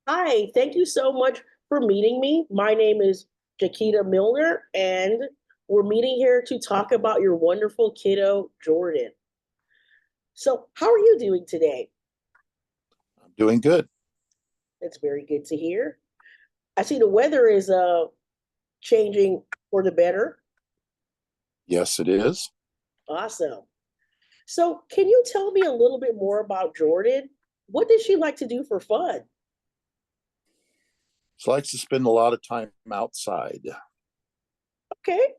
Hi, thank you so much for meeting me. My name is Jahkeda Milner, and we're meeting here to talk about your wonderful kiddo, Jordan. So, how are you doing today? I'm doing good. It's very good to hear. I see the weather is changing for the better. Yes, it is. Awesome. So, can you tell me a little bit more about Jordan? What does she like to do for fun? She likes to spend a lot of time outside, Okay.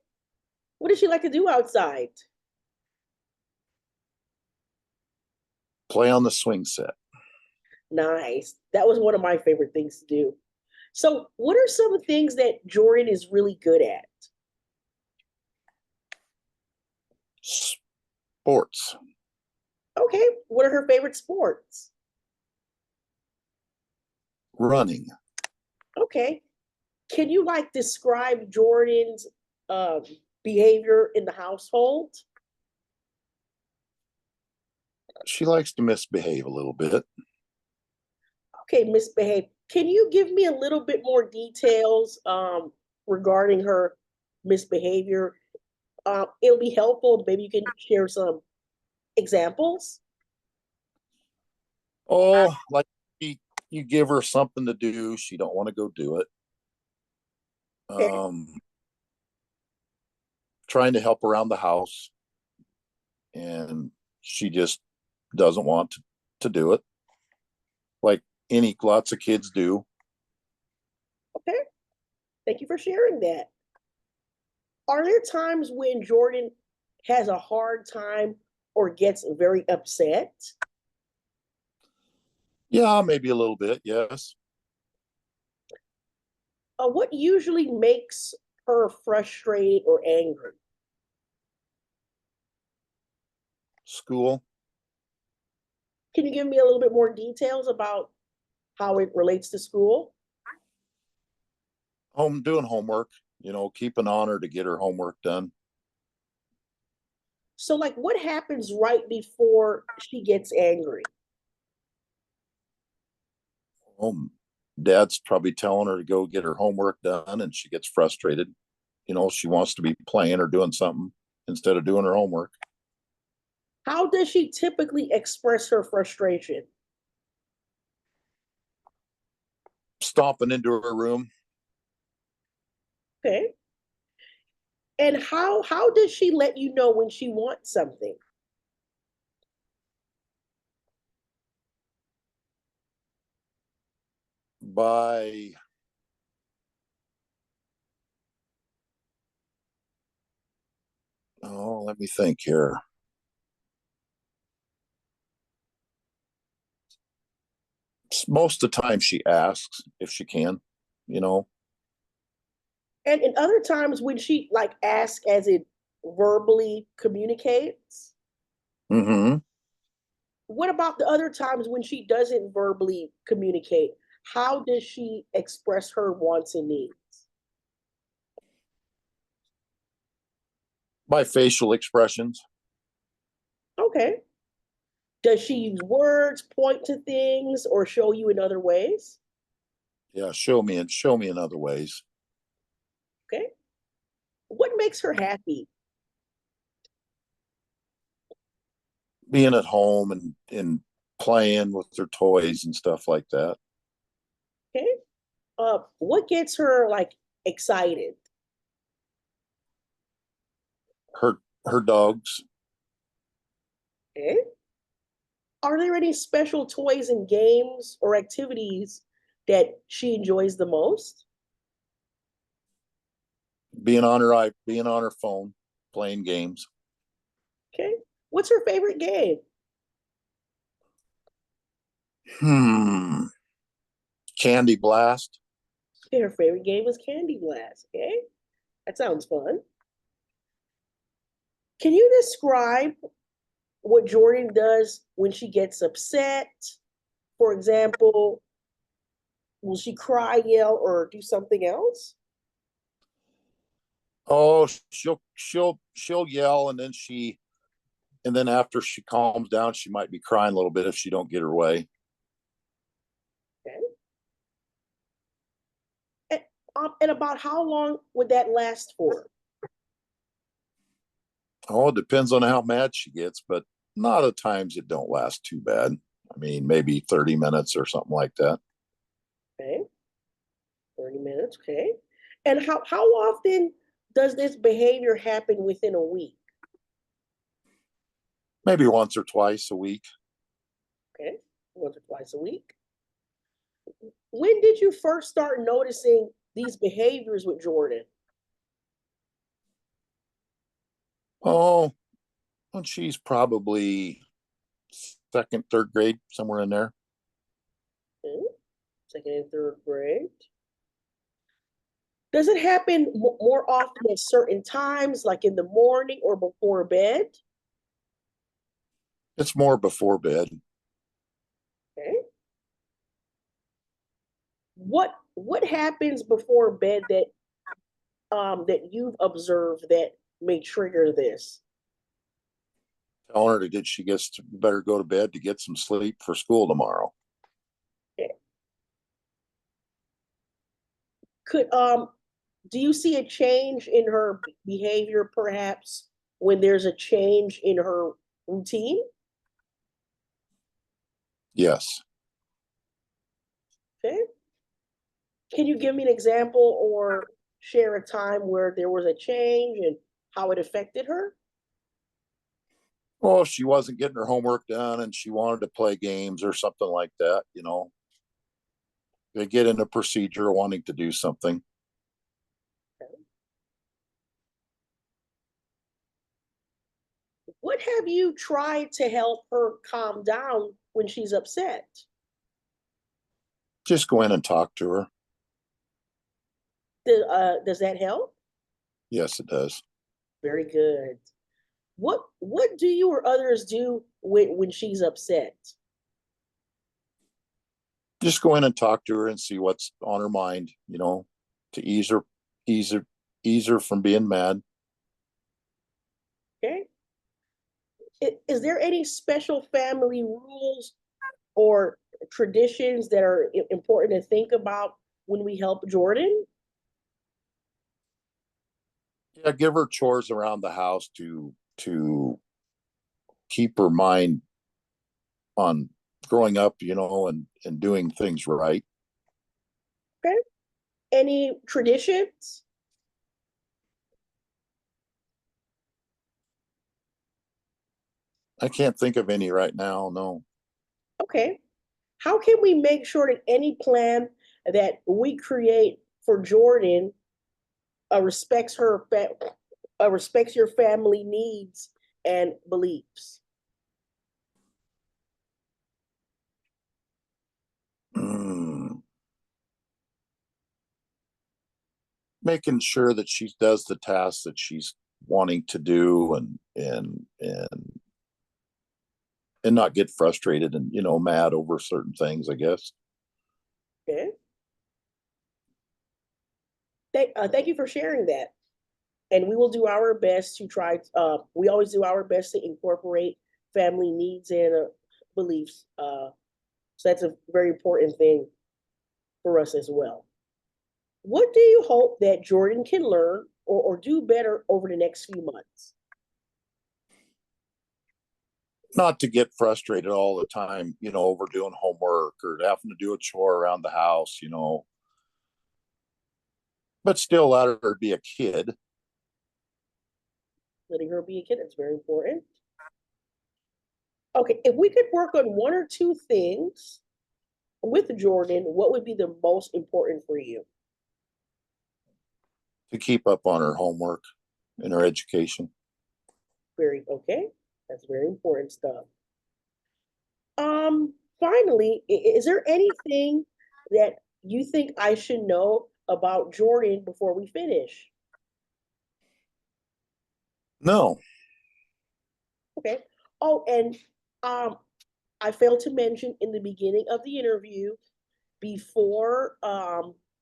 What does she like to do outside? play on the swing set. Nice. That was one of my favorite things to do. So, what are some of the things that Jordan is really good at? Sports, Okay, what are her favorite sports? running. Okay, can you like describe Jordan's um, behavior in the household? She likes to misbehave a little bit. Okay, misbehave. Can you give me a little bit more details regarding her misbehavior? It'll be helpful. Maybe you can share some examples. Oh, like you give her something to do, she don't want to go do it. Okay, Um, Trying to help around the house, and she just doesn't want to do it. Like any lots of kids do. okay. Thank you for sharing that. Are there times when Jordan has a hard time or gets very upset? Yeah, maybe a little bit. Yes, What usually makes her frustrated or angry? school. Can you give me a little bit more details about how it relates to school? Home doing homework. Keeping on her to get her homework done. So, like, what happens right before she gets angry? Home. Dad's probably telling her to go get her homework done, and she gets frustrated. She wants to be playing or doing something instead of doing her homework. How does she typically express her frustration? Stomping into her room Okay. And how does she let you know when she wants something? by, oh, let me think here. Most of the time she asks if she can, you know. And in other times when she like asks as it verbally communicates? Mm-hmm. What about the other times when she doesn't verbally communicate? How does she express her wants and needs? By facial expressions. Okay. Does she use words, point to things, or show you in other ways? Yeah, show me in other ways. Okay. What makes her happy? Being at home and playing with their toys and stuff like that. Okay. What gets her like excited? Her dogs. Okay. Are there any special toys and games or activities that she enjoys the most? Being on her phone, playing games. Okay. What's her favorite game? Hmm. Candy Blast. Okay, her favorite game is Candy Blast. Okay. That sounds fun. Can you describe what Jordan does when she gets upset? For example, will she cry, yell, or do something else? Oh, she'll yell, and then after she calms down, she might be crying a little bit if she don't get her way. Okay. And about how long would that last for? Oh, it depends on how mad she gets, but a lot of times it don't last too bad. I mean, maybe 30 minutes or something like that. Okay, 30 minutes. Okay. And how often does this behavior happen within a week? Maybe once or twice a week. Okay, once or twice a week. When did you first start noticing these behaviors with Jordan? Oh, when she's probably second, third grade, somewhere in there. Okay, second and third grade. Does it happen more often at certain times, like in the morning or before bed? It's more before bed. Okay. What happens before bed that you've observed that may trigger this? Telling her that she gets to better go to bed to get some sleep for school tomorrow. Okay. Could do you see a change in her behavior perhaps when there's a change in her routine? Yes. Okay. Can you give me an example or share a time where there was a change and how it affected her? Well, if she wasn't getting her homework done and she wanted to play games or something like that, they get in a procedure wanting to do something. What have you tried to help her calm down when she's upset? Just go in and talk to her. Does that help? Yes, it does. Very good. What do you or others do when she's upset? Just go in and talk to her and see what's on her mind, to ease her, ease her from being mad. Okay. Is there any special family rules or traditions that are important to think about when we help Jordan? Yeah, give her chores around the house to keep her mind on growing up, and doing things right. Okay. Any traditions? I can't think of any right now. No. Okay. How can we make sure that any plan that we create for Jordan respects respects your family needs and beliefs? Mm. Making sure that she does the tasks that she's wanting to do, and not get frustrated and mad over certain things, I guess. Okay. Thank you for sharing that. And we will do our best to try. We always do our best to incorporate family needs and beliefs. So that's a very important thing for us as well. What do you hope that Jordan can learn or do better over the next few months? Not to get frustrated all the time, over doing homework or having to do a chore around the house, but still let her be a kid. Letting her be a kid, that's very important. Okay, if we could work on one or two things with Jordan, what would be the most important for you? To keep up on her homework and her education. Very okay. That's very important stuff. Finally, is there anything that you think I should know about Jordan before we finish? No. Okay. Oh, and um, I failed to mention in the beginning of the interview, before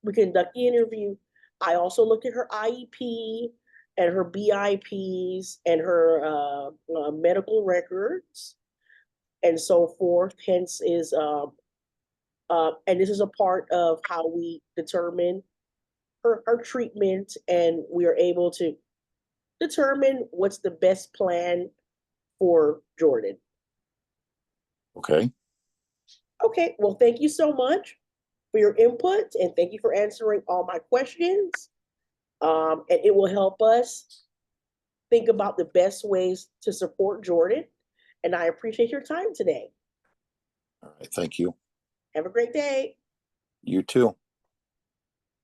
we conduct the interview, I also looked at her IEP and her BIPs and her medical records and so forth. Hence and this is a part of how we determine her treatment, and we are able to determine what's the best plan for Jordan. Okay. Okay, well, thank you so much for your input, and thank you for answering all my questions. And it will help us think about the best ways to support Jordan. And I appreciate your time today. All right. Thank you. Have a great day. You too.